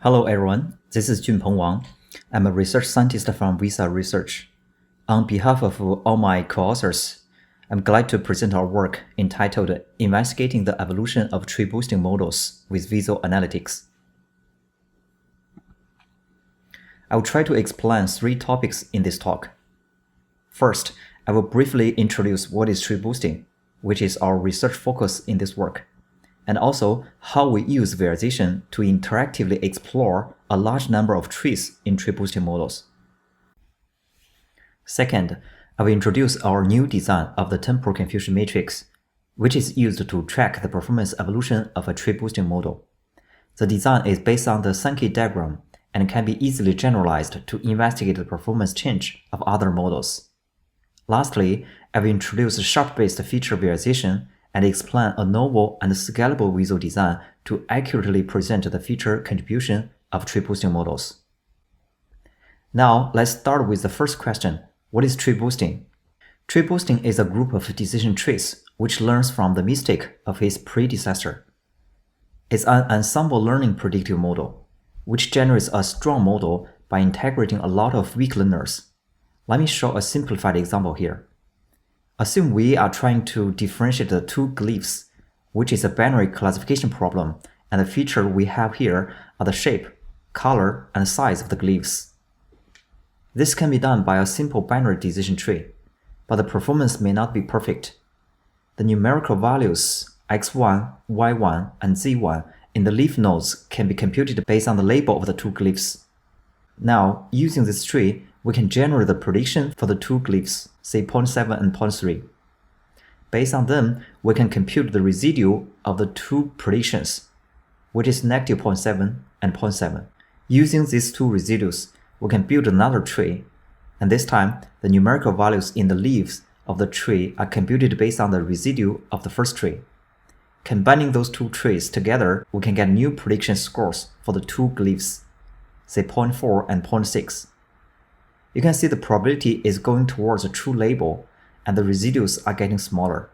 Hello everyone, this is Junpeng Wang. I'm a research scientist from Visa Research. On behalf of all my co-authors, I'm glad to present our work entitled Investigating the Evolution of Tree Boosting Models with Visual Analytics. I will try to explain three topics in this talk. First, I will briefly introduce what is tree boosting, which is our research focus in this work, and also how we use visualization to interactively explore a large number of trees in tree boosting models. Second, I will introduce our new design of the temporal confusion matrix, which is used to track the performance evolution of a tree boosting model. The design is based on the Sankey diagram and can be easily generalized to investigate the performance change of other models. Lastly, I will introduce sharp-based feature visualization and explain a novel and scalable visual design to accurately present the feature contribution of tree boosting models. Now, let's start with the first question. What is tree boosting? Tree boosting is a group of decision trees which learns from the mistake of its predecessor. It's an ensemble learning predictive model, which generates a strong model by integrating a lot of weak learners. Let me show a simplified example here. Assume we are trying to differentiate the two glyphs, which is a binary classification problem, and the feature we have here are the shape, color, and size of the glyphs. This can be done by a simple binary decision tree, but the performance may not be perfect. The numerical values x1, y1, and z1 in the leaf nodes can be computed based on the label of the two glyphs. Now, using this tree, we can generate the prediction for the two glyphs, say 0.7 and 0.3. Based on them, we can compute the residue of the two predictions, which is negative 0.7 and 0.7. Using these two residues, we can build another tree, and this time, the numerical values in the leaves of the tree are computed based on the residue of the first tree. Combining those two trees together, we can get new prediction scores for the two glyphs, say 0.4 and 0.6. You can see the probability is going towards a true label, and the residues are getting smaller.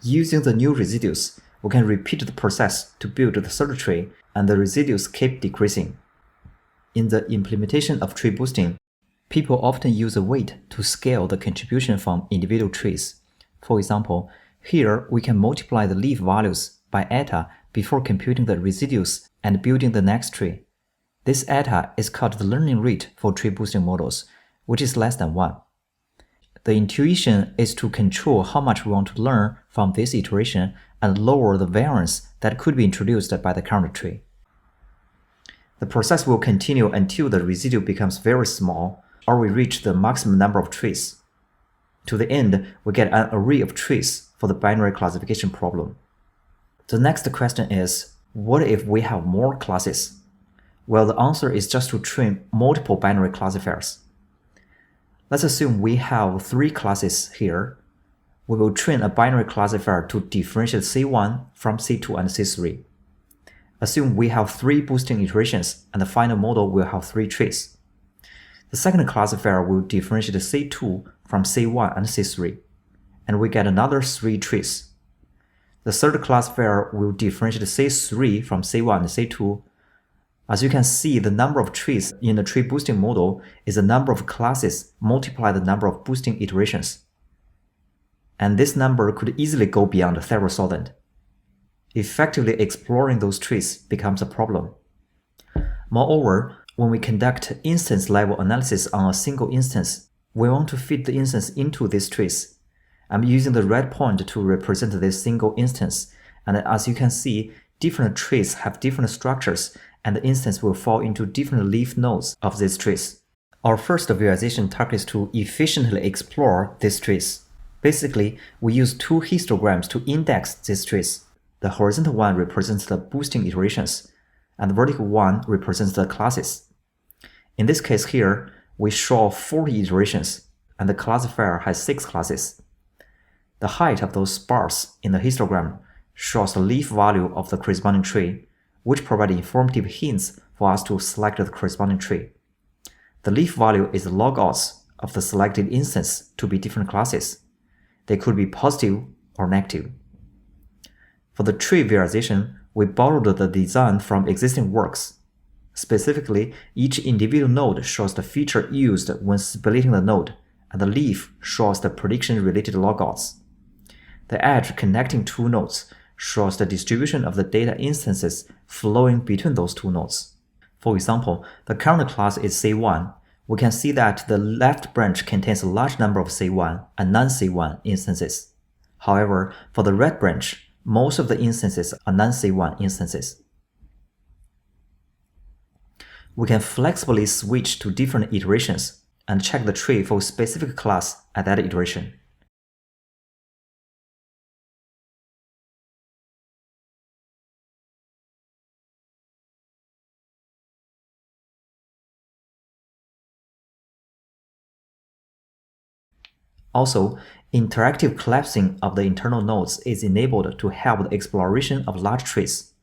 Using the new residues, we can repeat the process to build the third tree, and the residues keep decreasing. In the implementation of tree boosting, people often use a weight to scale the contribution from individual trees. For example, here we can multiply the leaf values by eta before computing the residues and building the next tree. This eta is called the learning rate for tree boosting models, which is less than 1. The intuition is to control how much we want to learn from this iteration and lower the variance that could be introduced by the current tree. The process will continue until the residue becomes very small, or we reach the maximum number of trees. To the end, we get an array of trees for the binary classification problem. The next question is, what if we have more classes? Well, the answer is just to train multiple binary classifiers. Let's assume we have 3 classes here. We will train a binary classifier to differentiate C1 from C2 and C3. Assume we have 3 boosting iterations, and the final model will have 3 trees. The second classifier will differentiate C2 from C1 and C3, and we get another 3 trees. The third classifier will differentiate C3 from C1 and C2. As you can see, the number of trees in the tree boosting model is the number of classes multiplied the number of boosting iterations. And this number could easily go beyond several thousand. Effectively exploring those trees becomes a problem. Moreover, when we conduct instance-level analysis on a single instance, we want to fit the instance into these trees. I'm using the red point to represent this single instance, and as you can see, different trees have different structures, and the instance will fall into different leaf nodes of these trees. Our first visualization targets to efficiently explore these trees. Basically, we use 2 histograms to index these trees. The horizontal one represents the boosting iterations, and the vertical one represents the classes. In this case here, we show 40 iterations, and the classifier has 6 classes. The height of those bars in the histogram shows the leaf value of the corresponding tree, which provide informative hints for us to select the corresponding tree. The leaf value is the log odds of the selected instance to be different classes. They could be positive or negative. For the tree visualization, we borrowed the design from existing works. Specifically, each individual node shows the feature used when splitting the node, and the leaf shows the prediction-related logouts. The edge connecting two nodes shows the distribution of the data instances flowing between those two nodes. For example, the current class is C1. We can see that the left branch contains a large number of C1 and non-C1 instances. However, for the right branch, most of the instances are non-C1 instances. We can flexibly switch to different iterations and check the tree for a specific class at that iteration. Also, interactive collapsing of the internal nodes is enabled to help the exploration of large trees.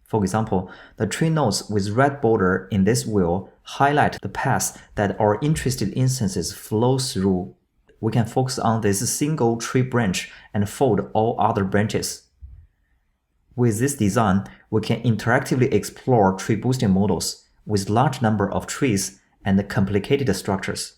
For example, the tree nodes with red border in this wheel highlight the paths that our interested instances flow through. We can focus on this single tree branch and fold all other branches. With this design, we can interactively explore tree boosting models with large number of trees and complicated structures.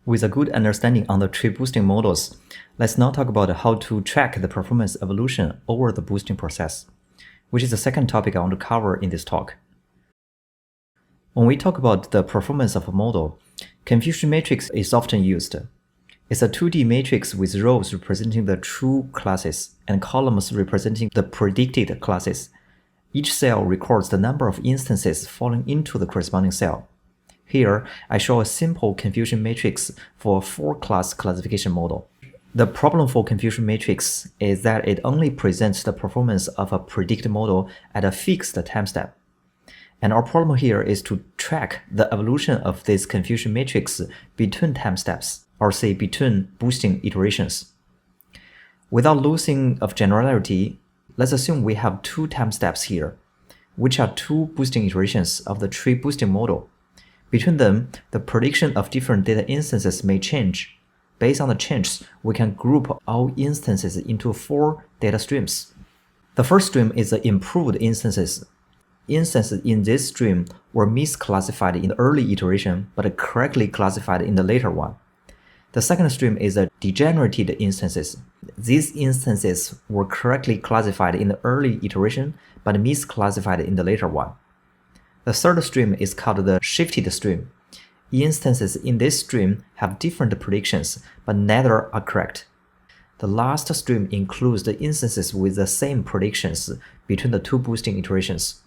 With a good understanding on the tree boosting models, let's now talk about how to track the performance evolution over the boosting process, which is the second topic I want to cover in this talk. When we talk about the performance of a model, confusion matrix is often used. It's a 2D matrix with rows representing the true classes and columns representing the predicted classes. Each cell records the number of instances falling into the corresponding cell. Here, I show a simple confusion matrix for a 4-class classification model. The problem for confusion matrix is that it only presents the performance of a predicted model at a fixed time step. And our problem here is to track the evolution of this confusion matrix between time steps, or say between boosting iterations. Without losing of generality, let's assume we have 2 time steps here, which are 2 boosting iterations of the tree boosting model. Between them, the prediction of different data instances may change. Based on the changes, we can group all instances into 4 data streams. The first stream is the improved instances. Instances in this stream were misclassified in the early iteration, but correctly classified in the later one. The second stream is the degenerated instances. These instances were correctly classified in the early iteration, but misclassified in the later one. The third stream is called the shifted stream. Instances in this stream have different predictions, but neither are correct. The last stream includes the instances with the same predictions between the 2 boosting iterations.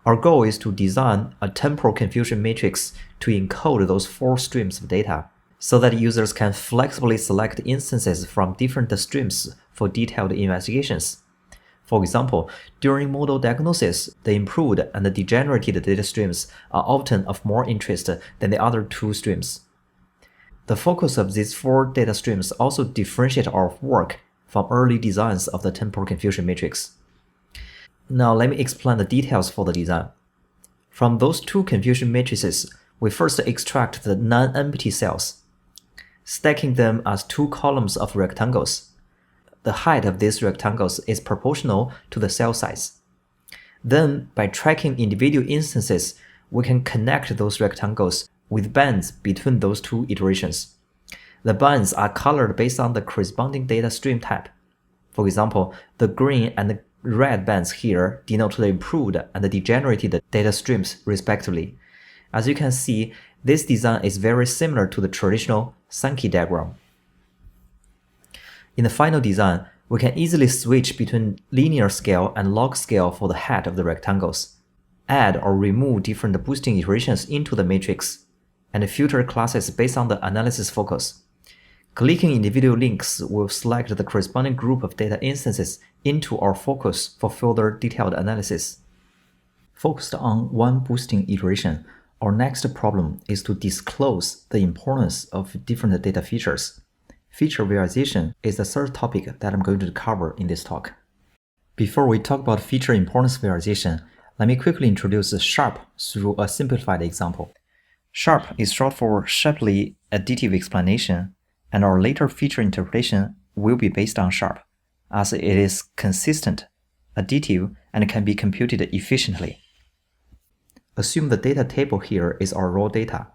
Our goal is to design a temporal confusion matrix to encode those 4 streams of data, so that users can flexibly select instances from different streams for detailed investigations. For example, during model diagnosis, the improved and the degenerated data streams are often of more interest than the other 2 streams. The focus of these 4 data streams also differentiate our work from early designs of the temporal confusion matrix. Now let me explain the details for the design. From those 2 confusion matrices, we first extract the non-empty cells, stacking them as 2 columns of rectangles. The height of these rectangles is proportional to the cell size. Then, by tracking individual instances, we can connect those rectangles with bands between those 2 iterations. The bands are colored based on the corresponding data stream type. For example, the green and the red bands here denote the improved and the degenerated data streams respectively. As you can see, this design is very similar to the traditional Sankey diagram. In the final design, we can easily switch between linear scale and log scale for the height of the rectangles, add or remove different boosting iterations into the matrix, and filter classes based on the analysis focus. Clicking individual links will select the corresponding group of data instances into our focus for further detailed analysis. Focused on one boosting iteration, our next problem is to disclose the importance of different data features. Feature visualization is the third topic that I'm going to cover in this talk. Before we talk about feature importance visualization, let me quickly introduce SHARP through a simplified example. SHARP is short for Sharply Additive Explanation, and our later feature interpretation will be based on sharp, as it is consistent, additive, and can be computed efficiently. Assume the data table here is our raw data.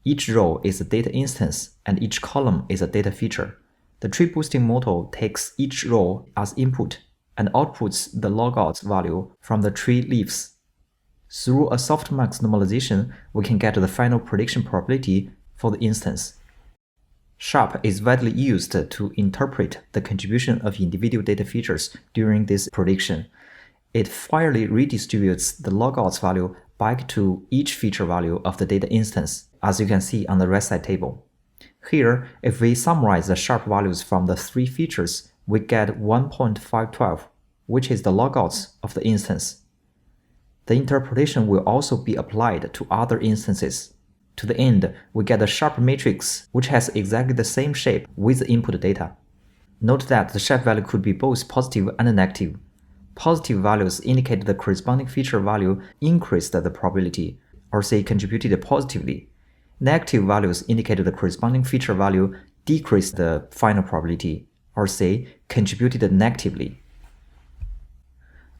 Each row is a data instance, and each column is a data feature. The tree boosting model takes each row as input and outputs the logouts value from the tree leaves. Through a softmax normalization, we can get the final prediction probability for the instance. Sharp is widely used to interpret the contribution of individual data features during this prediction. It fairly redistributes the logouts value back to each feature value of the data instance, as you can see on the right side table. Here, if we summarize the sharp values from the three features, we get 1.512, which is the logouts of the instance. The interpretation will also be applied to other instances. To the end, we get a sharp matrix which has exactly the same shape with the input data. Note that the shape value could be both positive and negative. Positive values indicate the corresponding feature value increased the probability, or say contributed positively. Negative values indicate the corresponding feature value decreased the final probability, or say contributed negatively.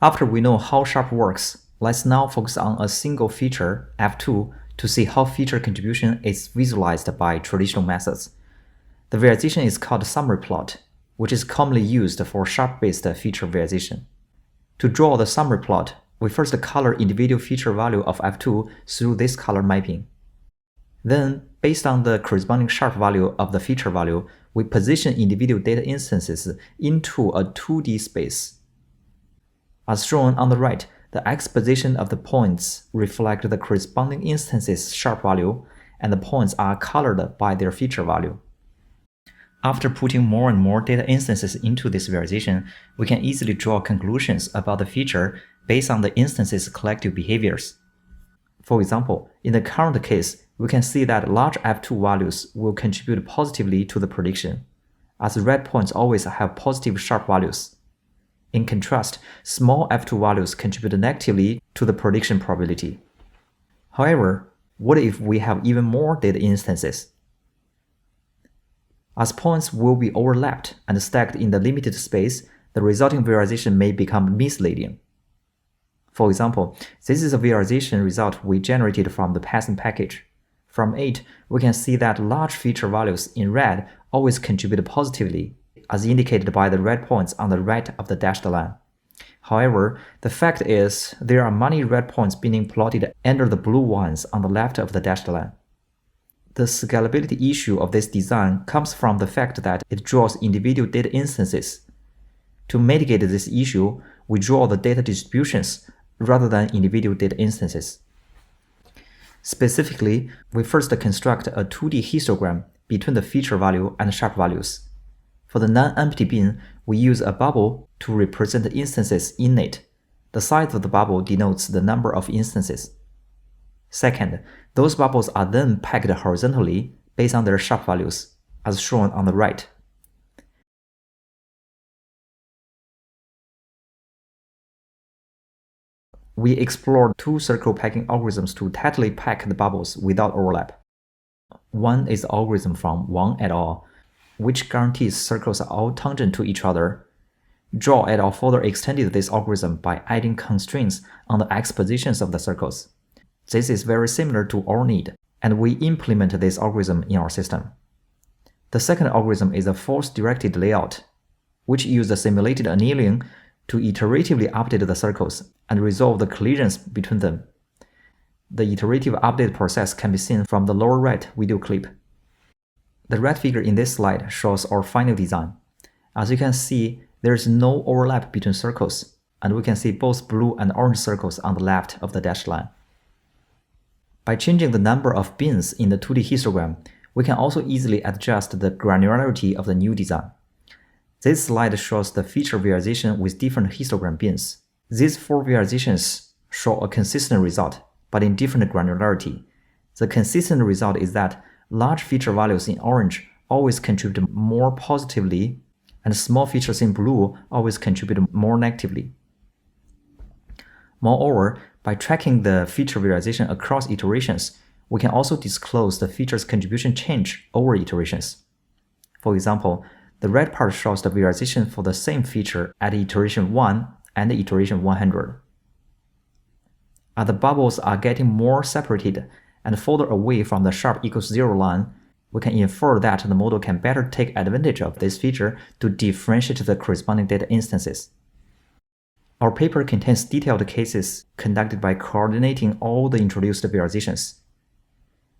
After we know how sharp works, let's now focus on a single feature, F2, to see how feature contribution is visualized by traditional methods. The visualization is called summary plot, which is commonly used for sharp-based feature visualization. To draw the summary plot, we first color individual feature value of F2 through this color mapping. Then, based on the corresponding sharp value of the feature value, we position individual data instances into a 2D space. As shown on the right, the X position of the points reflect the corresponding instance's sharp value, and the points are colored by their feature value. After putting more and more data instances into this visualization, we can easily draw conclusions about the feature based on the instance's collective behaviors. For example, in the current case, we can see that large F2 values will contribute positively to the prediction, as red points always have positive sharp values. In contrast, small F2 values contribute negatively to the prediction probability. However, what if we have even more data instances? As points will be overlapped and stacked in the limited space, the resulting visualization may become misleading. For example, this is a visualization result we generated from the Python package. From it, we can see that large feature values in red always contribute positively, as indicated by the red points on the right of the dashed line. However, the fact is there are many red points being plotted under the blue ones on the left of the dashed line. The scalability issue of this design comes from the fact that it draws individual data instances. To mitigate this issue, we draw the data distributions rather than individual data instances. Specifically, we first construct a 2D histogram between the feature value and sharp values. For the non-empty bin, we use a bubble to represent the instances in it. The size of the bubble denotes the number of instances. Second, those bubbles are then packed horizontally based on their sharp values, as shown on the right. We explored two circle packing algorithms to tightly pack the bubbles without overlap. One is the algorithm from Wang et al., which guarantees circles are all tangent to each other. Zhang et al. Further extended this algorithm by adding constraints on the x positions of the circles. This is very similar to our need, and we implement this algorithm in our system. The second algorithm is a force-directed layout, which uses simulated annealing to iteratively update the circles and resolve the collisions between them. The iterative update process can be seen from the lower right video clip. The red figure in this slide shows our final design. As you can see, there is no overlap between circles, and we can see both blue and orange circles on the left of the dashed line. By changing the number of bins in the 2D histogram, we can also easily adjust the granularity of the new design. This slide shows the feature visualization with different histogram bins. These four visualizations show a consistent result, but in different granularity. The consistent result is that large feature values in orange always contribute more positively, and small features in blue always contribute more negatively. Moreover, by tracking the feature visualization across iterations, we can also disclose the feature's contribution change over iterations. For example, The red part shows the visualization for the same feature at iteration 1 and iteration 100. As the bubbles are getting more separated and further away from the sharp equals 0 line, we can infer that the model can better take advantage of this feature to differentiate the corresponding data instances. Our paper contains detailed cases conducted by coordinating all the introduced visualizations.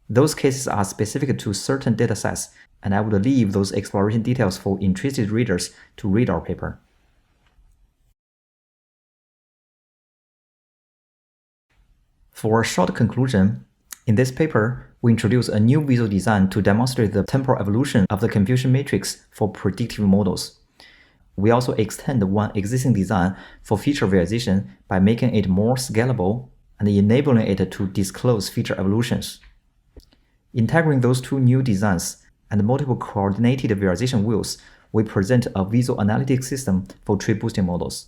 Those cases are specific to certain datasets, and I would leave those exploration details for interested readers to read our paper. For a short conclusion, in this paper, we introduce a new visual design to demonstrate the temporal evolution of the confusion matrix for predictive models. We also extend one existing design for feature visualization by making it more scalable and enabling it to disclose feature evolutions. Integrating those two new designs and multiple coordinated visualization wheels, we present a visual analytics system for tree boosting models.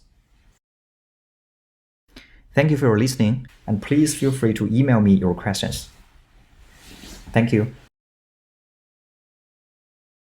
Thank you for your listening, and please feel free to email me your questions. Thank you.